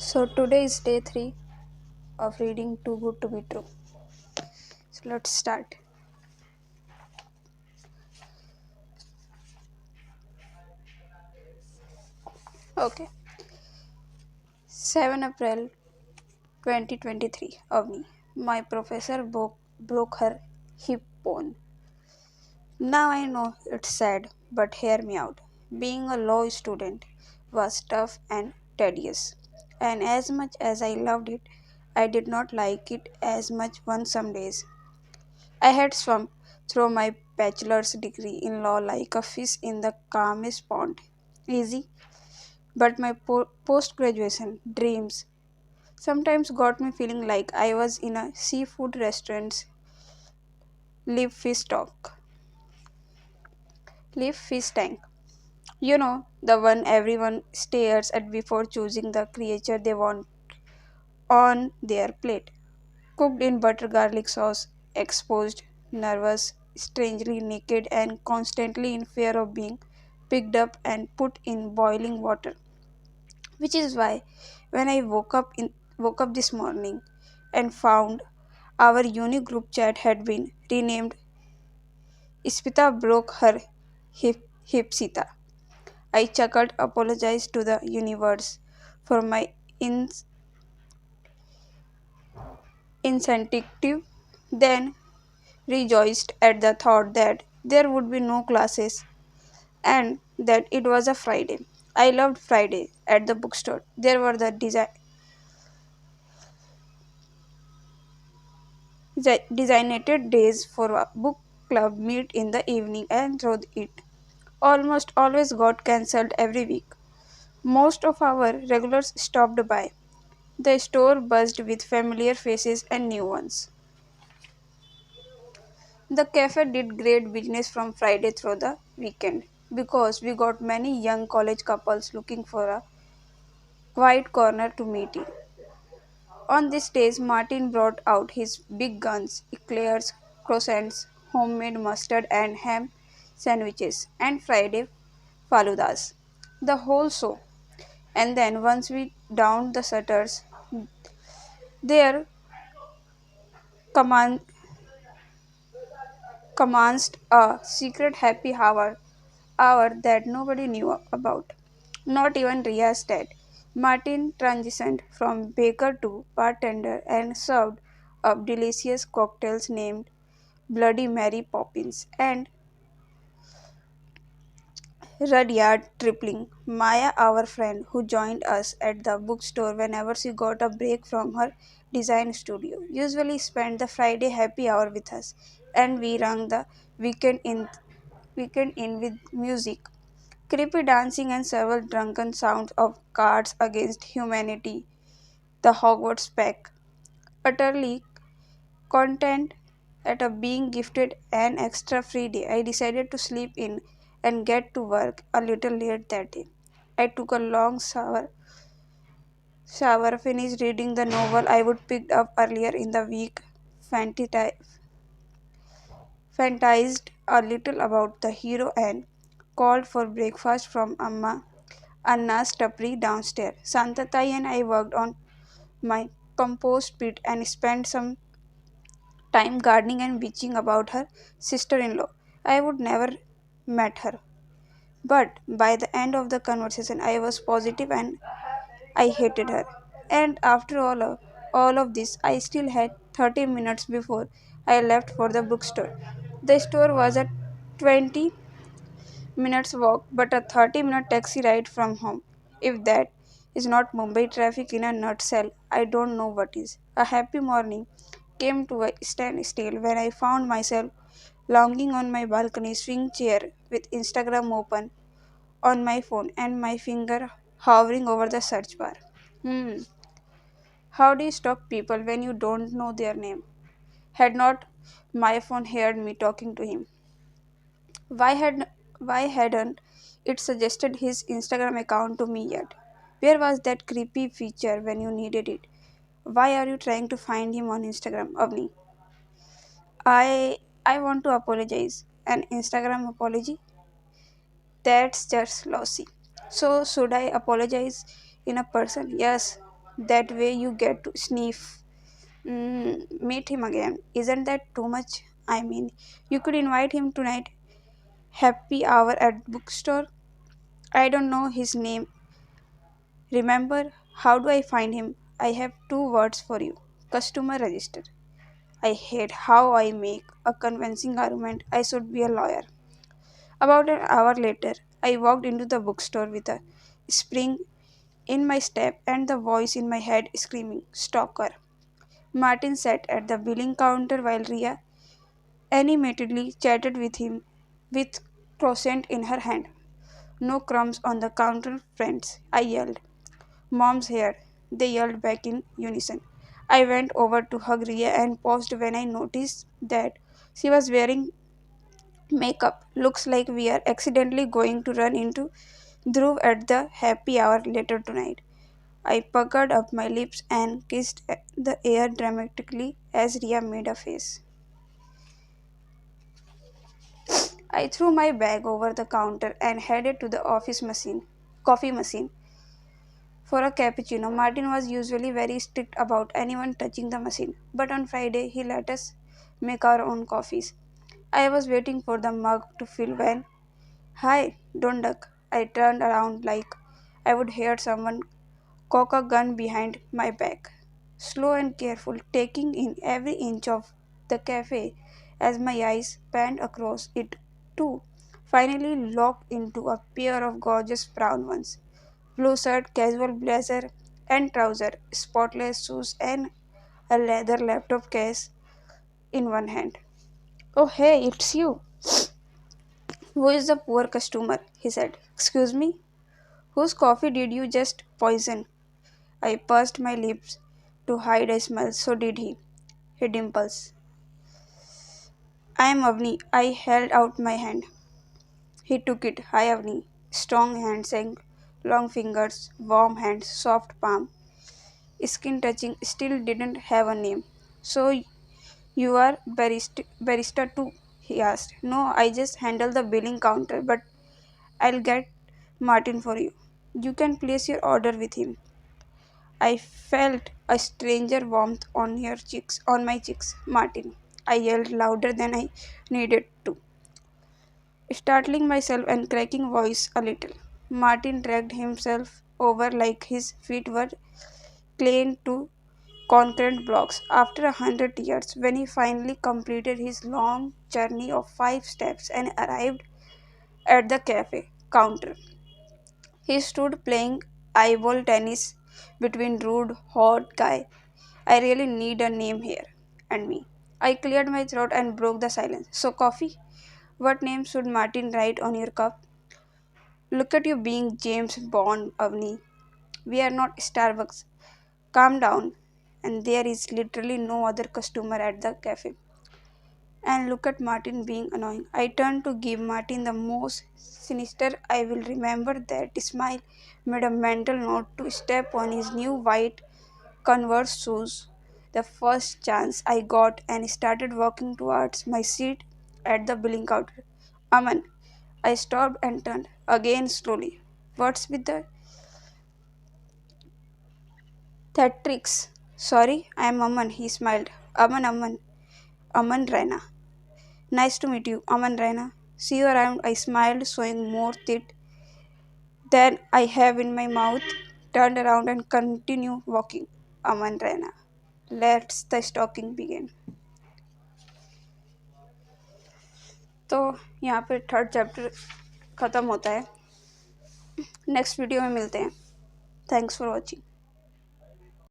So today is day 3 of reading Too Good to Be True. So let's start. Okay. 7 April 2023. Avni. My professor broke her hip bone. Now I know it's sad, but hear me out. Being a law student was tough and tedious. And as much as I loved it, I did not like it as much on some days. I had swum through my bachelor's degree in law like a fish in the calmest pond. Easy, but my post graduation dreams sometimes got me feeling like I was in a seafood restaurant's live fish talk, live fish tank. You know, the one everyone stares at before choosing the creature they want on their plate. Cooked in butter garlic sauce, exposed, nervous, strangely naked, and constantly in fear of being picked up and put in boiling water. Which is why when I woke up this morning and found our uni group chat had been renamed Ispita broke her hip. I chuckled, apologized to the universe for my insensitive, then rejoiced at the thought that there would be no classes and that it was a Friday. I loved Friday at the bookstore. There were the designated days for a book club meet in the evening, and through it almost always got cancelled every week. Most of our regulars stopped by. The store buzzed with familiar faces and new ones. The cafe did great business from Friday through the weekend because we got many young college couples looking for a quiet corner to meet in. On these days, Martin brought out his big guns, eclairs, croissants, homemade mustard and ham sandwiches, and Friday faludas. The whole show. And then once we downed the shutters, there command, commenced a secret happy hour that nobody knew about. Not even Ria's dad. Martin transitioned from baker to bartender and served up delicious cocktails named Bloody Mary Poppins and Rudyard Tripling. Maya, our friend, who joined us at the bookstore whenever she got a break from her design studio, usually spent the Friday happy hour with us, and we rang the weekend in weekend in with music, creepy dancing, and several drunken sounds of Cards Against Humanity, the Hogwarts pack. Utterly content at a being gifted an extra free day, I decided to sleep in and get to work a little late that day. I took a long shower, finished reading the novel I would picked up earlier in the week, fantasized a little about the hero and called for breakfast from Anna's tapri downstairs. Santatai and I worked on my compost pit and spent some time gardening and bitching about her sister-in-law. I would never met her, but by the end of the conversation, I was positive and I hated her. And after all of this, I still had 30 minutes before I left for the bookstore. The store was a 20 minutes walk, but a 30-minute taxi ride from home. If that is not Mumbai traffic in a nutshell, I don't know what is. A happy morning came to a standstill when I found myself lounging on my balcony swing chair with Instagram open on my phone and my finger hovering over the search bar. Hmm. How do you stalk people when you don't know their name? Had not my phone heard me talking to him? Why had why hadn't it suggested his Instagram account to me yet? Where was that creepy feature when you needed it? Why are you trying to find him on Instagram, Avni? I want to apologize. An Instagram apology? That's just lossy. So should I apologize in a person? Yes. That way you get to sniff. Meet him again. Isn't that too much? I mean, you could invite him tonight. Happy hour at bookstore. I don't know his name. Remember, how do I find him? I have two words for you. Customer register. I hate how I make a convincing argument. I should be a lawyer. About an hour later, I walked into the bookstore with a spring in my step and the voice in my head screaming, Stalker. Martin sat at the billing counter while Ria animatedly chatted with him with croissant in her hand. No crumbs on the counter, friends, I yelled. Mom's here, they yelled back in unison. I went over to hug Ria and paused when I noticed that she was wearing makeup. Looks like we are accidentally going to run into Dhruv at the happy hour later tonight. I puckered up my lips and kissed the air dramatically as Ria made a face. I threw my bag over the counter and headed to the coffee machine, for a cappuccino. Martin was usually very strict about anyone touching the machine, but on Friday he let us make our own coffees. I was waiting for the mug to fill when, Hi, don't duck. I turned around like I would hear someone cock a gun behind my back. Slow and careful, taking in every inch of the cafe as my eyes panned across it too, finally locked into a pair of gorgeous brown ones. Blue shirt, casual blazer and trouser, spotless shoes and a leather laptop case in one hand. Oh hey, it's you. Who is the poor customer? He said. Excuse me? Whose coffee did you just poison? I pursed my lips to hide a smile. So did he. He dimples. I am Avni. I held out my hand. He took it. Hi Avni. Strong hand saying long fingers, warm hands, soft palm, skin touching, still didn't have a name. So you are barista too? He asked. No, I just handle the billing counter, but I'll get Martin for you. You can place your order with him. I felt a stranger warmth on my cheeks. Martin. I yelled louder than I needed to, startling myself and cracking voice a little. Martin dragged himself over like his feet were clay to concrete blocks. After 100 years, when he finally completed his long journey of 5 steps and arrived at the cafe counter, he stood playing eyeball tennis between rude, hot guy. I really need a name here. And me. I cleared my throat and broke the silence. So, coffee? What name should Martin write on your cup? Look at you being James Bond, Avni. We are not Starbucks. Calm down. And there is literally no other customer at the cafe. And look at Martin being annoying. I turned to give Martin the most sinister I will remember that smile, made a mental note to step on his new white Converse shoes the first chance I got and started walking towards my seat at the billing counter. Aman, I stopped and turned again slowly. What's with the theatrics? Sorry, I am Aman, he smiled. Aman Raina. Nice to meet you, Aman Raina. See you around, I smiled, showing more teeth than I have in my mouth. Turned around and continued walking. Aman Raina. Let's the stalking begin. तो यहाँ पे third chapter ख़त्म होता है. Next video में मिलते हैं. Thanks for watching.